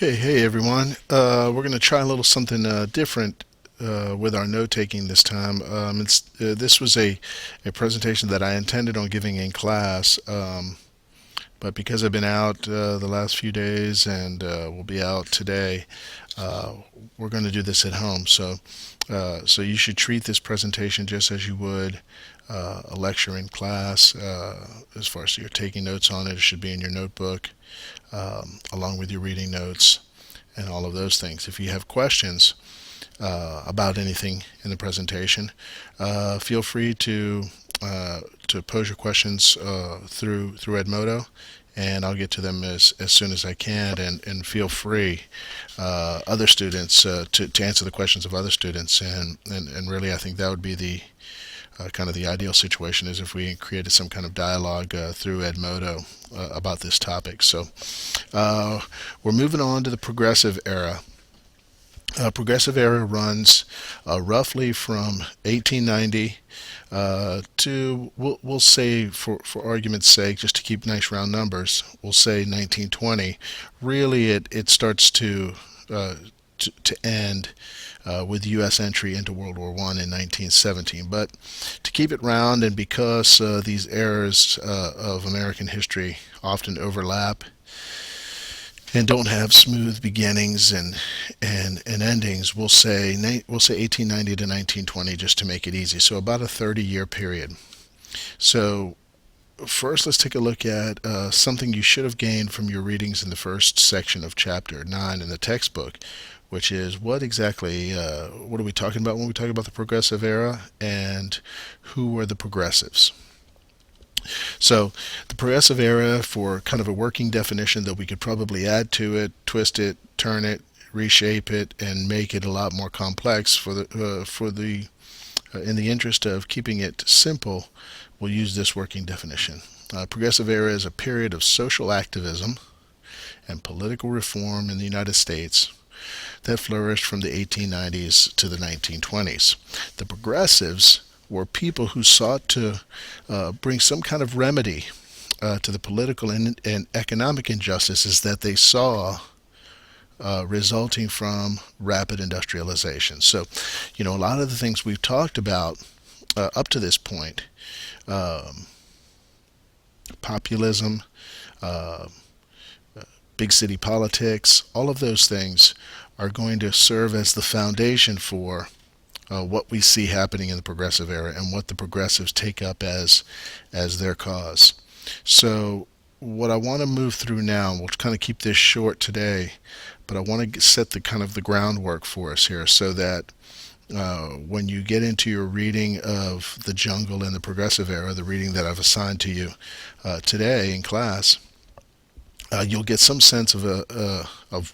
Okay, hey everyone. We're going to try a little something different with our note taking this time. This was a presentation that I intended on giving in class, but because I've been out the last few days and will be out today, uh, we're going to do this at home. So you should treat this presentation just as you would a lecture in class. As far as you're taking notes on it, it should be in your notebook along with your reading notes and all of those things. If you have questions about anything in the presentation, feel free to pose your questions through Edmodo, and I'll get to them as soon as I can. And feel free, other students, to answer the questions of other students. And really, I think that would be the kind of the ideal situation is if we created some kind of dialogue through Edmodo about this topic. So uh, we're moving on to the progressive era. Progressive era runs roughly from 1890 to we'll say for argument's sake, just to keep nice round numbers, we'll say 1920. Really, it starts to end with U.S. entry into World War I in 1917. But to keep it round, and because these eras of American history often overlap and don't have smooth beginnings and endings, we'll say 1890 to 1920 just to make it easy. So about a 30-year period. So first, let's take a look at something you should have gained from your readings in the first section of chapter 9 in the textbook, which is what are we talking about when we talk about the progressive era, and who were the progressives. So the progressive era, for kind of a working definition that we could probably add to it, twist it, turn it, reshape it, and make it a lot more complex for the in the interest of keeping it simple, we'll use this working definition. Progressive era is a period of social activism and political reform in the United States that flourished from the 1890s to the 1920s. The progressives were people who sought to bring some kind of remedy to the political and economic injustices that they saw resulting from rapid industrialization. So, a lot of the things we've talked about up to this point, um, populism, uh, big city politics, all of those things are going to serve as the foundation for what we see happening in the progressive era and what the progressives take up as their cause. So what I want to move through now, we'll kind of keep this short today, but I want to set the kind of the groundwork for us here so that when you get into your reading of The Jungle in the Progressive Era, the reading that I've assigned to you today in class, you'll get some sense of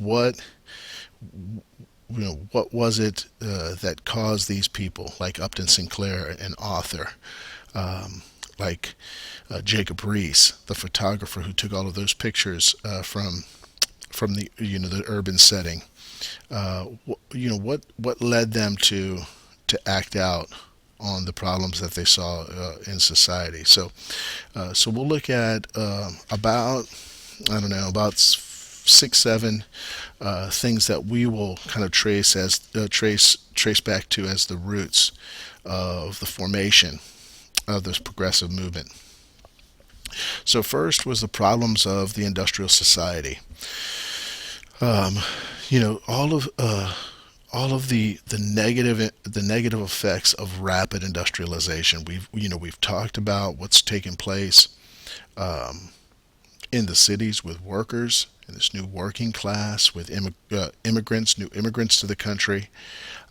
what was it that caused these people, like Upton Sinclair, an author, like Jacob Riis, the photographer who took all of those pictures from the urban setting. What led them to act out on the problems that they saw in society. So we'll look at about, I don't know, about 6, 7 things that we will kind of trace back to as the roots of the formation of this progressive movement. So first was the problems of the industrial society. Um, all of the negative effects of rapid industrialization. We've talked about what's taken place um, in the cities with workers in this new working class, with immigrants, new immigrants to the country.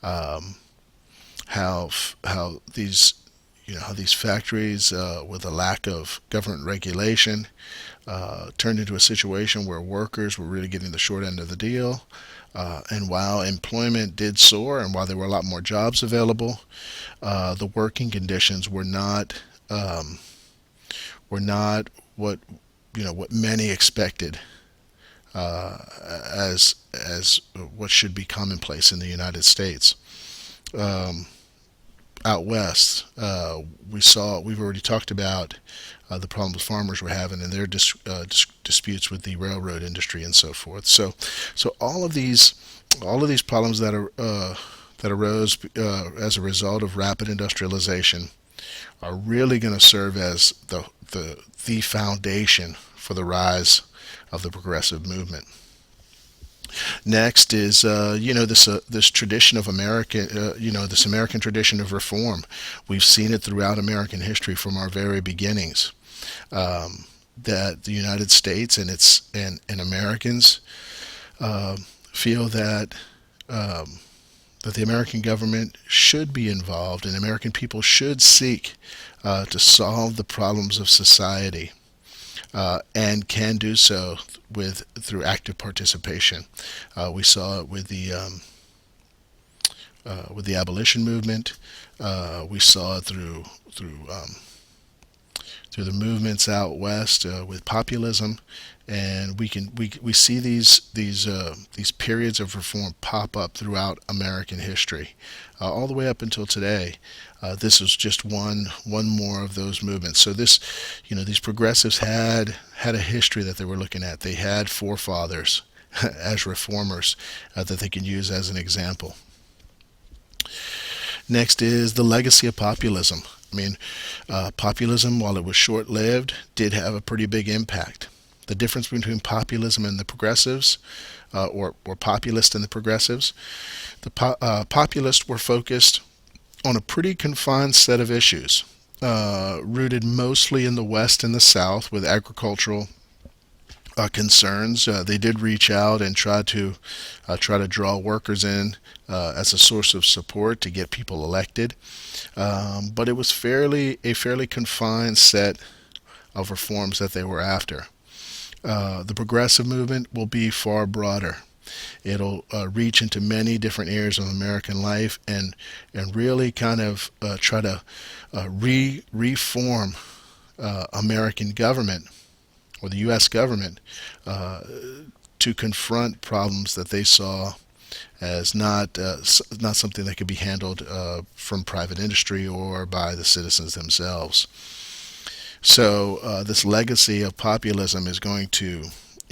Um, how these how these factories, with a lack of government regulation, turned into a situation where workers were really getting the short end of the deal. And while employment did soar, and while there were a lot more jobs available, the working conditions were not what many expected as what should be commonplace in the United States. Um, out west, we've already talked about the problems farmers were having and their disputes with the railroad industry and so forth. So all of these problems that arose as a result of rapid industrialization are really going to serve as the foundation for the rise of the progressive movement. Next is this tradition of this American tradition of reform. We've seen it throughout American history from our very beginnings. That the United States and Americans uh, feel um, that the American government should be involved and American people should seek to solve the problems of society, and can do so through active participation. We saw it with the abolition movement. We saw it through the movements out west with populism, and we see these periods of reform pop up throughout American history, all the way up until today. This is just one more of those movements. So these progressives had a history that they were looking at. They had forefathers as reformers that they can use as an example. Next is the legacy of populism. I mean, populism, while it was short lived, did have a pretty big impact. The difference between populism and the progressives, or populist and the progressives, the populists were focused on a pretty confined set of issues, rooted mostly in the West and the South with agricultural concerns. They did reach out and try to draw workers in as a source of support to get people elected, but it was a fairly confined set of reforms that they were after. The progressive movement will be far broader. It'll reach into many different areas of American life and really kind of try to reform American government, or the U.S. government, uh, to confront problems that they saw as not something that could be handled from private industry or by the citizens themselves. So this legacy of populism is going to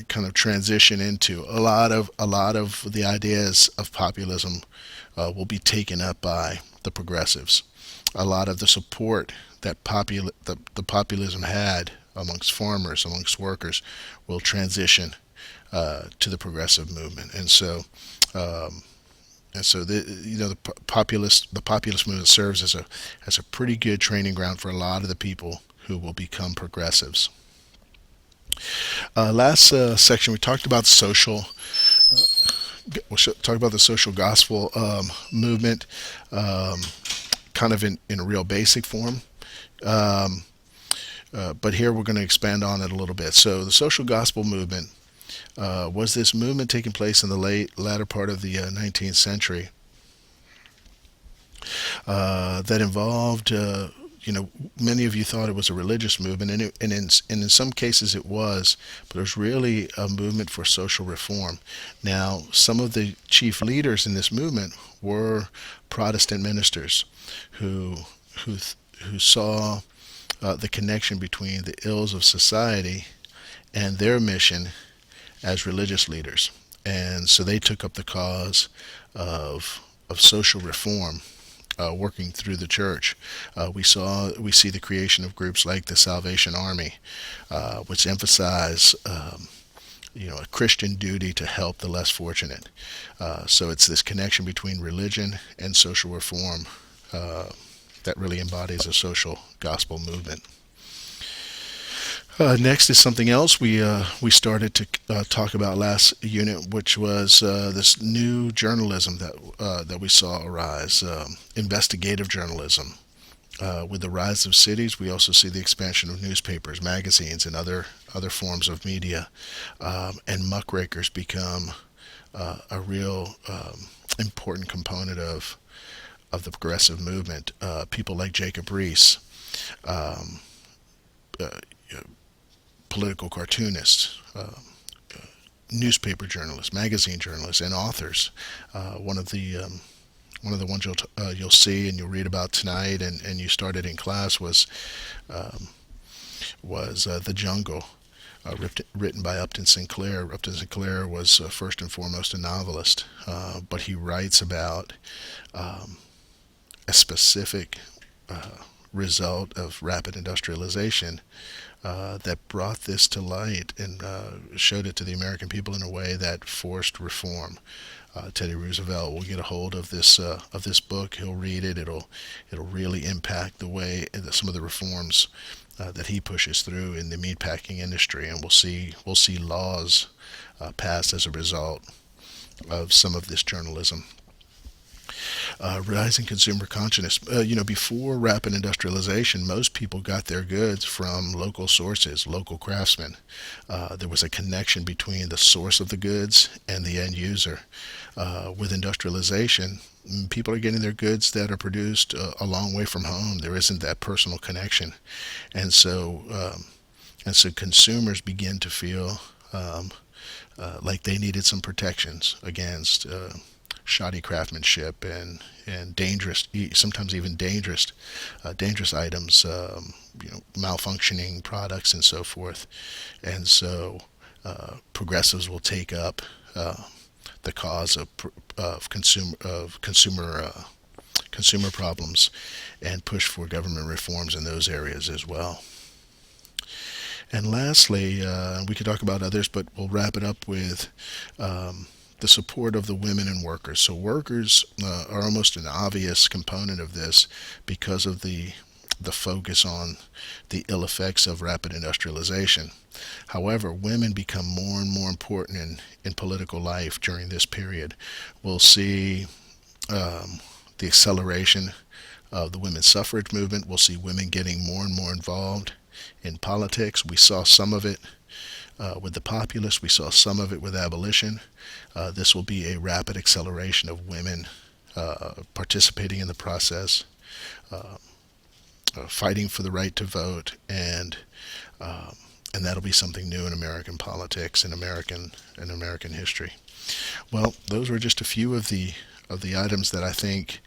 kind of transition into a lot of the ideas of populism will be taken up by the progressives. A lot of the support that the populism had amongst farmers, amongst workers, will transition to the progressive movement, um, and so the populist movement serves as a pretty good training ground for a lot of the people who will become progressives. Last section, we talked about the social gospel movement, um, kind of in a real basic form. Um, but here we're going to expand on it a little bit. So the social gospel movement was this movement taking place in the latter part of the 19th century that involved, many of you thought it was a religious movement, and in some cases it was, but it was really a movement for social reform. Now, some of the chief leaders in this movement were Protestant ministers who who who saw the connection between the ills of society and their mission as religious leaders. And so they took up the cause of social reform, working through the church. We see the creation of groups like the Salvation Army, which emphasize a Christian duty to help the less fortunate. So it's this connection between religion and social reform that really embodies a social gospel movement. Next is something else we started to talk about last unit, which was this new journalism that we saw arise, investigative journalism. With the rise of cities, we also see the expansion of newspapers, magazines, and other forms of media, and muckrakers become a real important component of the progressive movement. People like Jacob Riis, um, uh, political cartoonists, newspaper journalists, magazine journalists, and authors. One of the one of the ones you'll see and you'll read about tonight, and you started in class um, was The Jungle, written by Upton Sinclair. Upton Sinclair was first and foremost a novelist, but he writes about um, a specific result of rapid industrialization that brought this to light and showed it to the American people in a way that forced reform. Teddy Roosevelt will get a hold of this book. He'll read it. It'll really impact the way some of the reforms that he pushes through in the meatpacking industry, and we'll see laws passed as a result of some of this journalism. Rising consumer consciousness. Before rapid industrialization, most people got their goods from local sources, local craftsmen. There was a connection between the source of the goods and the end user. With industrialization, people are getting their goods that are produced a long way from home. There isn't that personal connection, and so consumers begin to feel like they needed some protections against shoddy craftsmanship and dangerous, sometimes even dangerous items, malfunctioning products and so forth. And so progressives will take up the cause of consumer problems and push for government reforms in those areas as well. And lastly, we could talk about others, but we'll wrap it up with the support of the women and workers. So workers are almost an obvious component of this because of the focus on the ill effects of rapid industrialization. However, women become more and more important in political life during this period. We'll see the acceleration of the women's suffrage movement. We'll see women getting more and more involved in politics. We saw some of it with the populists. We saw some of it with abolition. This will be a rapid acceleration of women participating in the process, fighting for the right to vote, and that'll be something new in American politics and American history. Well, those were just a few of the items that I think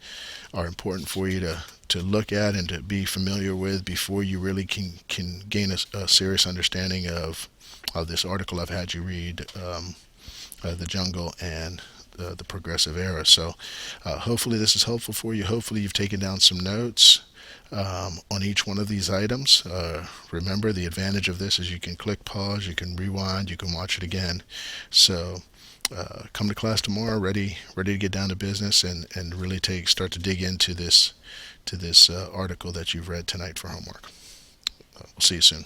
are important for you to look at and to be familiar with before you really can gain a serious understanding of this article I've had you read, The Jungle and the Progressive Era. So hopefully this is helpful for you. Hopefully you've taken down some notes on each one of these items. Remember, the advantage of this is you can click pause, you can rewind, you can watch it again. So come to class tomorrow ready to get down to business and really start to dig into this article that you've read tonight for homework. We'll see you soon.